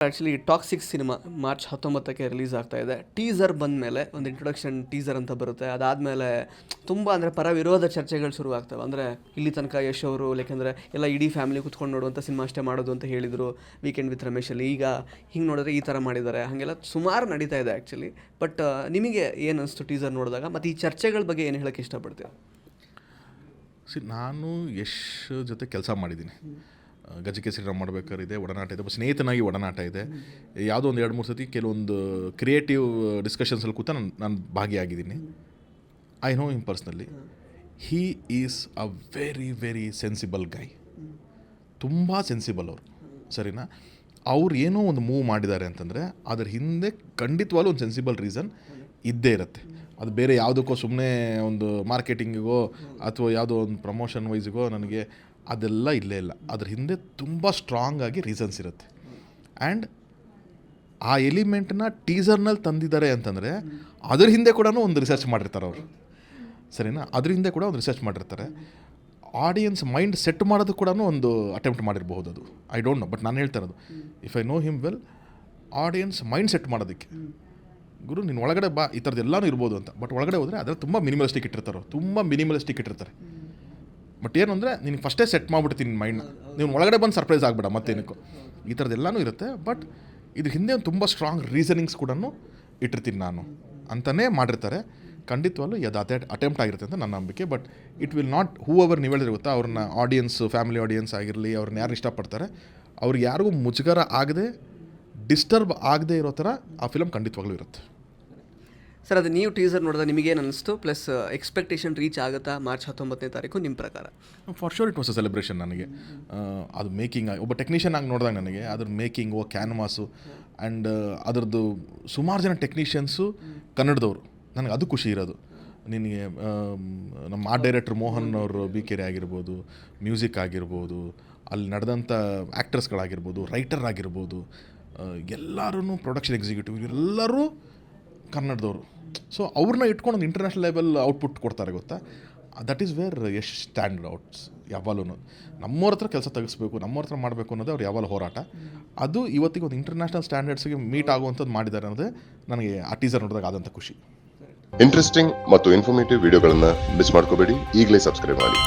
Actually Toxic cinema March 19ಕ್ಕೆ release ಆಗ್ತಾ ಇದೆ. ಟೀಸರ್ ಬಂದ ಮೇಲೆ ಒಂದು ಇಂಟ್ರೊಡಕ್ಷನ್ ಟೀಸರ್ ಅಂತ ಬರುತ್ತೆ. ಅದಾದಮೇಲೆ ತುಂಬ ಅಂದರೆ ಪರ ವಿರೋಧ ಚರ್ಚೆಗಳು ಶುರು ಆಗ್ತವೆ. ಅಂದರೆ ಇಲ್ಲಿ ತನಕ ಯಶ್ ಅವರು ಯಾಕೆಂದರೆ ಎಲ್ಲ ಇಡೀ ಫ್ಯಾಮಿಲಿ ಕುತ್ಕೊಂಡು ನೋಡುವಂಥ ಸಿನಿಮಾ ಅಷ್ಟೇ ಮಾಡೋದು ಅಂತ ಹೇಳಿದರು ವೀಕೆಂಡ್ ವಿತ್ ರಮೇಶಲ್ಲಿ. ಈಗ ಹಿಂಗೆ ನೋಡಿದ್ರೆ ಈ ಥರ ಮಾಡಿದ್ದಾರೆ, ಹಾಗೆಲ್ಲ ಸುಮಾರು ನಡೀತಾ ಇದೆ ಆ್ಯಕ್ಚುಲಿ. ಬಟ್ ನಿಮಗೆ ಏನು ಅನಿಸ್ತು ಟೀಸರ್ ನೋಡಿದಾಗ, ಮತ್ತು ಈ ಚರ್ಚೆಗಳ ಬಗ್ಗೆ ಏನು ಹೇಳೋಕ್ಕೆ ಇಷ್ಟಪಡ್ತೀವಿ? ನಾನು ಯಶ್ ಜೊತೆ ಕೆಲಸ ಮಾಡಿದ್ದೀನಿ. ಗಜಕೆ ಶ್ರೀರಾಮ್ ಮಾಡಬೇಕಾದ್ರೆ ಇದೆ, ಒಡನಾಟ ಇದೆ, ಸ್ನೇಹಿತನಾಗಿ ಒಡನಾಟ ಇದೆ. ಯಾವುದೋ ಒಂದು 2-3 ಸತಿ ಕೆಲವೊಂದು ಕ್ರಿಯೇಟಿವ್ ಡಿಸ್ಕಷನ್ಸಲ್ಲಿ ಕೂತ ನಾನು ಭಾಗಿಯಾಗಿದ್ದೀನಿ. I know him personally. He is a very sensible guy. ತುಂಬ ಸೆನ್ಸಿಬಲ್ ಅವರು, ಸರಿನಾ? ಅವ್ರು ಏನೋ ಒಂದು ಮೂವ್ ಮಾಡಿದ್ದಾರೆ ಅಂತಂದರೆ ಅದರ ಹಿಂದೆ ಖಂಡಿತವಾಗ್ಲೂ ಒಂದು ಸೆನ್ಸಿಬಲ್ ರೀಸನ್ ಇದ್ದೇ ಇರುತ್ತೆ. ಅದು ಬೇರೆ ಯಾವುದಕ್ಕೋ ಸುಮ್ಮನೆ ಒಂದು ಮಾರ್ಕೆಟಿಂಗಿಗೋ ಅಥವಾ ಯಾವುದೋ ಒಂದು ಪ್ರಮೋಷನ್ ವೈಸ್ಗೋ ನನಗೆ ಅದೆಲ್ಲ ಇಲ್ಲೇ ಇಲ್ಲ. ಅದ್ರ ಹಿಂದೆ ತುಂಬ ಸ್ಟ್ರಾಂಗ್ ಆಗಿ ರೀಸನ್ಸ್ ಇರುತ್ತೆ. ಆ್ಯಂಡ್ ಆ ಎಲಿಮೆಂಟ್ನ ಟೀಸರ್ನಲ್ಲಿ ತಂದಿದ್ದಾರೆ ಅಂತಂದರೆ ಅದ್ರ ಹಿಂದೆ ಕೂಡ ಒಂದು ರಿಸರ್ಚ್ ಮಾಡಿರ್ತಾರೆ ಅವರು, ಸರಿನಾ? ಅದ್ರ ಹಿಂದೆ ಕೂಡ ಒಂದು ರಿಸರ್ಚ್ ಮಾಡಿರ್ತಾರೆ. ಆಡಿಯನ್ಸ್ ಮೈಂಡ್ ಸೆಟ್ ಮಾಡೋದು ಕೂಡ ಒಂದು ಅಟೆಂಪ್ಟ್ ಮಾಡಿರಬಹುದು. ಅದು ಐ ಡೋಂಟ್ ನೋ, ಬಟ್ ನಾನು ಹೇಳ್ತಾ ಇರೋದು, if I know him well, audience mind set ಮಾಡೋದಕ್ಕೆ ಗುರು ನೀನು ಒಳಗಡೆ ಬಾ, ಈ ಥರದ್ದೆಲ್ಲನೂ ಇರ್ಬೋದು ಅಂತ. ಬಟ್ ಒಳಗಡೆ ಹೋದರೆ ಅದರಲ್ಲಿ ತುಂಬ ಮಿನಿಮಲಿಸ್ಟಿಕ್ ಇಟ್ಟಿರ್ತಾರೆ. ಬಟ್ ಏನು ಅಂದರೆ ನಿನಗೆ ಫಸ್ಟೇ ಸೆಟ್ ಮಾಡಿಬಿಡ್ತೀನಿ ಮೈಂಡ್ನ, ನೀವು ಒಳಗಡೆ ಬಂದು ಸರ್ಪ್ರೈಸ್ ಆಗಬೇಡ ಮತ್ತೇನಕ್ಕೂ. ಈ ಥರದ್ದೆಲ್ಲನೂ ಇರುತ್ತೆ. ಬಟ್ ಇದ್ರ ಹಿಂದೆ ಒಂದು ತುಂಬ ಸ್ಟ್ರಾಂಗ್ ರೀಸನಿಂಗ್ಸ್ ಕೂಡ ಇಟ್ಟಿರ್ತೀನಿ ನಾನು ಅಂತಲೇ ಮಾಡಿರ್ತಾರೆ. ಖಂಡಿತವಾಗ್ಲೂ ಅದು ಅಟೆಂಪ್ಟ್ ಆಗಿರುತ್ತೆ ಅಂತ ನನ್ನ ನಂಬಿಕೆ. But it will not who ever ನೀವು ಹೇಳಿದ್ರೆ ಗೊತ್ತಾ, ಅವ್ರನ್ನ ಆಡಿಯನ್ಸ್, ಫ್ಯಾಮಿಲಿ ಆಡಿಯನ್ಸ್ ಆಗಿರಲಿ, ಅವ್ರನ್ನ ಯಾರು ಇಷ್ಟಪಡ್ತಾರೆ ಅವ್ರಿಗೆ ಯಾರಿಗೂ ಮುಜುಗರ ಆಗದೆ, ಡಿಸ್ಟರ್ಬ್ ಆಗದೆ ಇರೋ ಥರ ಆ ಫಿಲಮ್ ಖಂಡಿತವಾಗ್ಲೂ ಇರುತ್ತೆ. ಸರ್, ಅದು ನೀವು ಟೀಸರ್ ನೋಡಿದ್ರೆ ನಿಮಗೇನು ಅನ್ನಿಸ್ತು? ಪ್ಲಸ್ ಎಕ್ಸ್ಪೆಕ್ಟೇಷನ್ ರೀಚ್ ಆಗುತ್ತಾ ಮಾರ್ಚ್ 19ನೇ ತಾರೀಕು ನಿಮ್ಮ ಪ್ರಕಾರ? For sure it was a celebration. ನನಗೆ ಅದು ಮೇಕಿಂಗ್ ಒಬ್ಬ ಟೆಕ್ನಿಷಿಯನ್ ಆಗಿ ನೋಡಿದಾಗ ನನಗೆ ಅದ್ರ ಮೇಕಿಂಗು, ಕ್ಯಾನ್ವಾಸು ಆ್ಯಂಡ್ ಅದರದ್ದು ಸುಮಾರು ಜನ ಟೆಕ್ನಿಷಿಯನ್ಸು ಕನ್ನಡದವರು. ನನಗೆ ಅದು ಖುಷಿ ಇರೋದು. ನಿನಗೆ ನಮ್ಮ ಆರ್ಟ್ ಡೈರೆಕ್ಟರ್ ಮೋಹನ್ ಅವರು ಬಿಕೆರೆ ಆಗಿರ್ಬೋದು, ಮ್ಯೂಸಿಕ್ ಆಗಿರ್ಬೋದು, ಅಲ್ಲಿ ನಡೆದಂಥ ಆ್ಯಕ್ಟರ್ಸ್ಗಳಾಗಿರ್ಬೋದು, ರೈಟರ್ ಆಗಿರ್ಬೋದು, ಎಲ್ಲರೂ ಪ್ರೊಡಕ್ಷನ್ ಎಕ್ಸಿಕ್ಯೂಟಿವ್ ಎಲ್ಲರೂ ಕನ್ನಡದವರು. ಸೊ ಅವ್ರನ್ನ ಇಟ್ಕೊಂಡು ಒಂದು ಇಂಟರ್ನ್ಯಾಷನಲ್ ಲೆವೆಲ್ ಔಟ್ಪುಟ್ ಕೊಡ್ತಾರೆ ಗೊತ್ತಾ. That is where Yash stand outs. ಯಾವಾಗಲೂ ನಮ್ಮವ್ರ ಹತ್ರ ಕೆಲಸ ತೆಗಿಸ್ಬೇಕು, ನಮ್ಮವ್ರ ಹತ್ರ ಮಾಡಬೇಕು ಅನ್ನೋದೇ ಅವ್ರು ಯಾವಾಗಲೂ ಹೋರಾಟ. ಅದು ಇವತ್ತಿಗೆ ಒಂದು ಇಂಟರ್ನ್ಯಾಷನಲ್ ಸ್ಟ್ಯಾಂಡರ್ಡ್ಸ್ಗೆ ಮೀಟ್ ಆಗುವಂಥದ್ದು ಮಾಡಿದ್ದಾರೆ ಅನ್ನೋದೇ ನನಗೆ ಆ ಟೀಸರ್ ನೋಡಿದಾಗ ಆದಂಥ ಖುಷಿ. ಇಂಟ್ರೆಸ್ಟಿಂಗ್ ಮತ್ತು ಇನ್ಫಾರ್ಮೇಟಿವ್ ವಿಡಿಯೋಗಳನ್ನು ಮಿಸ್ ಮಾಡ್ಕೋಬೇಡಿ. ಈಗಲೇ ಸಬ್ಸ್ಕ್ರೈಬ್ ಮಾಡಿ.